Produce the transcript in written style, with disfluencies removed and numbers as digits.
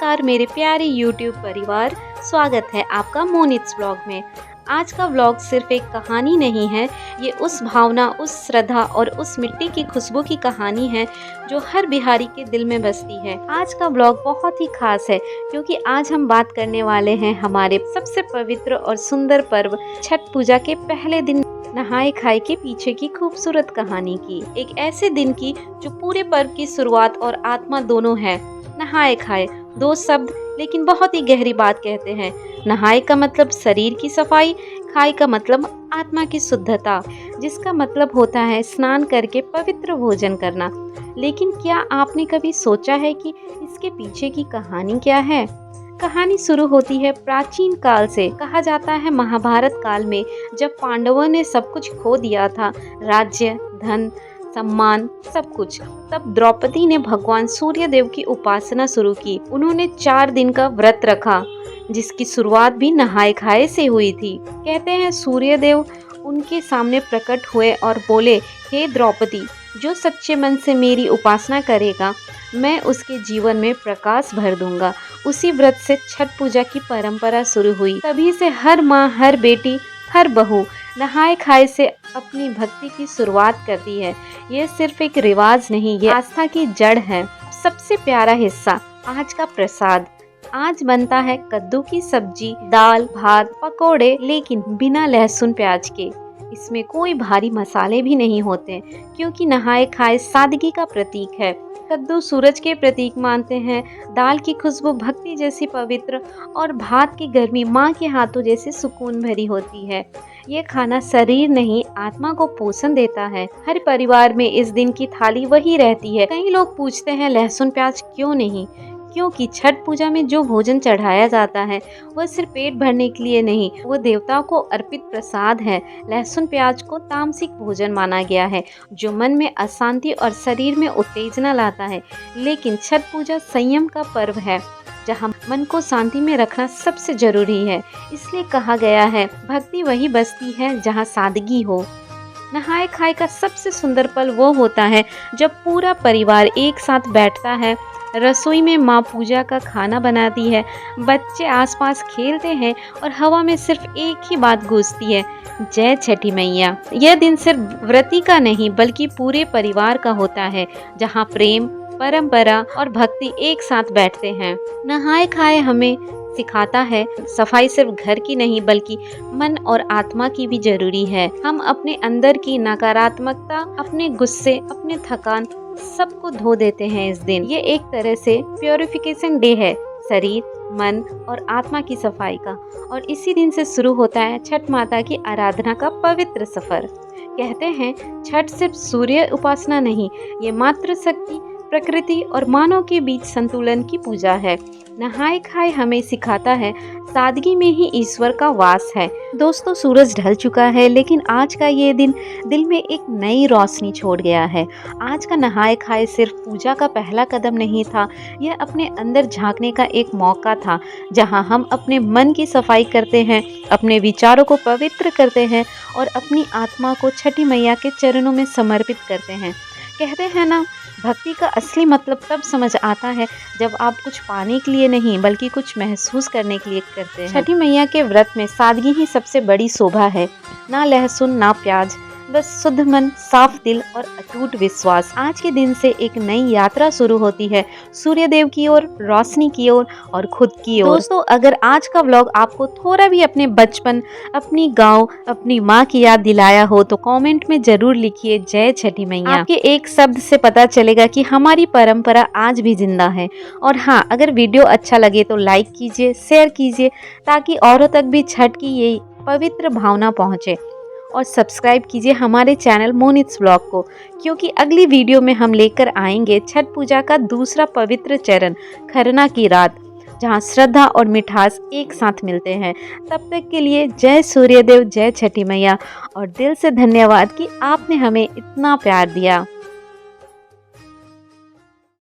नमस्कार मेरे प्यारे YouTube परिवार, स्वागत है आपका मोनिट्स व्लॉग में। आज का व्लॉग सिर्फ एक कहानी नहीं है, ये उस भावना, उस श्रद्धा और उस मिट्टी की खुशबू की कहानी है जो हर बिहारी के दिल में बसती है। आज का व्लॉग बहुत ही खास है क्योंकि आज हम बात करने वाले हैं हमारे सबसे पवित्र और सुंदर पर्व छठ पूजा के पहले दिन नहाए खाए के पीछे की खूबसूरत कहानी की। एक ऐसे दिन की जो पूरे पर्व की शुरुआत और आत्मा दोनों है। नहाए खाए दो शब्द लेकिन बहुत ही गहरी बात कहते हैं। नहाए का मतलब शरीर की सफाई, खाए का मतलब आत्मा की शुद्धता, जिसका मतलब होता है स्नान करके पवित्र भोजन करना। लेकिन क्या आपने कभी सोचा है कि इसके पीछे की कहानी क्या है? कहानी शुरू होती है प्राचीन काल से। कहा जाता है महाभारत काल में जब पांडवों ने सब कुछ खो दिया था, राज्य, धन, सम्मान, सब कुछ, तब द्रौपदी ने भगवान सूर्य देव की उपासना शुरू की। उन्होंने 4 दिन का व्रत रखा जिसकी शुरुआत भी नहाए खाए से हुई थी। कहते हैं सूर्य देव उनके सामने प्रकट हुए और बोले, हे द्रौपदी, जो सच्चे मन से मेरी उपासना करेगा मैं उसके जीवन में प्रकाश भर दूंगा। उसी व्रत से छठ पूजा की परंपरा शुरू हुई। तभी से हर माँ, हर बेटी, हर बहू नहाए खाए से अपनी भक्ति की शुरुआत करती है। ये सिर्फ एक रिवाज नहीं, ये आस्था की जड़ है। सबसे प्यारा हिस्सा, आज का प्रसाद। आज बनता है कद्दू की सब्जी, दाल, भात, पकोड़े, लेकिन बिना लहसुन प्याज के। इसमें कोई भारी मसाले भी नहीं होते क्योंकि नहाए खाए सादगी का प्रतीक है। कद्दू सूरज के प्रतीक मानते हैं, दाल की खुशबू भक्ति जैसी पवित्र और भात की गर्मी माँ के हाथों जैसे सुकून भरी होती है। ये खाना शरीर नहीं आत्मा को पोषण देता है। हर परिवार में इस दिन की थाली वही रहती है। कई लोग पूछते हैं लहसुन प्याज क्यों नहीं? क्योंकि छठ पूजा में जो भोजन चढ़ाया जाता है वह सिर्फ पेट भरने के लिए नहीं, वो देवताओं को अर्पित प्रसाद है। लहसुन प्याज को तामसिक भोजन माना गया है जो मन में अशांति और शरीर में उत्तेजना लाता है। लेकिन छठ पूजा संयम का पर्व है जहाँ मन को शांति में रखना सबसे जरूरी है। इसलिए कहा गया है, भक्ति वही बसती है जहाँ सादगी हो। नहाए खाए का सबसे सुंदर पल वो होता है जब पूरा परिवार एक साथ बैठता है। रसोई में माँ पूजा का खाना बनाती है, बच्चे आसपास खेलते हैं और हवा में सिर्फ एक ही बात गूंजती है, जय छठी मैया। यह दिन सिर्फ व्रती का नहीं बल्कि पूरे परिवार का होता है जहाँ प्रेम, परंपरा और भक्ति एक साथ बैठते हैं। नहाए खाए हमें सिखाता है सफाई सिर्फ घर की नहीं बल्कि मन और आत्मा की भी जरूरी है। हम अपने अंदर की नकारात्मकता, अपने गुस्से, अपने थकान सबको धो देते हैं इस दिन। ये एक तरह से प्योरिफिकेशन डे है, शरीर, मन और आत्मा की सफाई का। और इसी दिन से शुरू होता है छठ माता की आराधना का पवित्र सफर। कहते हैं छठ सिर्फ सूर्य उपासना नहीं, ये मातृ शक्ति, प्रकृति और मानव के बीच संतुलन की पूजा है। नहाए खाए हमें सिखाता है सादगी में ही ईश्वर का वास है। दोस्तों, सूरज ढल चुका है लेकिन आज का ये दिन दिल में एक नई रोशनी छोड़ गया है। आज का नहाए खाए सिर्फ पूजा का पहला कदम नहीं था, यह अपने अंदर झांकने का एक मौका था जहां हम अपने मन की सफाई करते हैं, अपने विचारों को पवित्र करते हैं और अपनी आत्मा को छठी मैया के चरणों में समर्पित करते हैं। कहते हैं ना, भक्ति का असली मतलब तब समझ आता है जब आप कुछ पाने के लिए नहीं बल्कि कुछ महसूस करने के लिए करते हैं। छठी मैया के व्रत में सादगी ही सबसे बड़ी शोभा है। ना लहसुन, ना प्याज, बस शुद्ध मन, साफ दिल और अटूट विश्वास। आज के दिन से एक नई यात्रा शुरू होती है, सूर्य देव की ओर, रोशनी की ओर और खुद की ओर। दोस्तों, अगर आज का व्लॉग आपको थोड़ा भी अपने बचपन, अपनी गांव, अपनी माँ की याद दिलाया हो तो कमेंट में जरूर लिखिए जय छठी मैया। आपके एक शब्द से पता चलेगा कि हमारी परंपरा आज भी जिंदा है। और हाँ, अगर वीडियो अच्छा लगे तो लाइक कीजिए, शेयर कीजिए ताकि औरों तक भी छठ की ये पवित्र भावना पहुँचे। और सब्सक्राइब कीजिए हमारे चैनल मोनिट्स व्लॉग को, क्योंकि अगली वीडियो में हम लेकर आएंगे छठ पूजा का दूसरा पवित्र चरण, खरना की रात, जहां श्रद्धा और मिठास एक साथ मिलते हैं। तब तक के लिए जय सूर्यदेव, जय छठी मैया और दिल से धन्यवाद कि आपने हमें इतना प्यार दिया।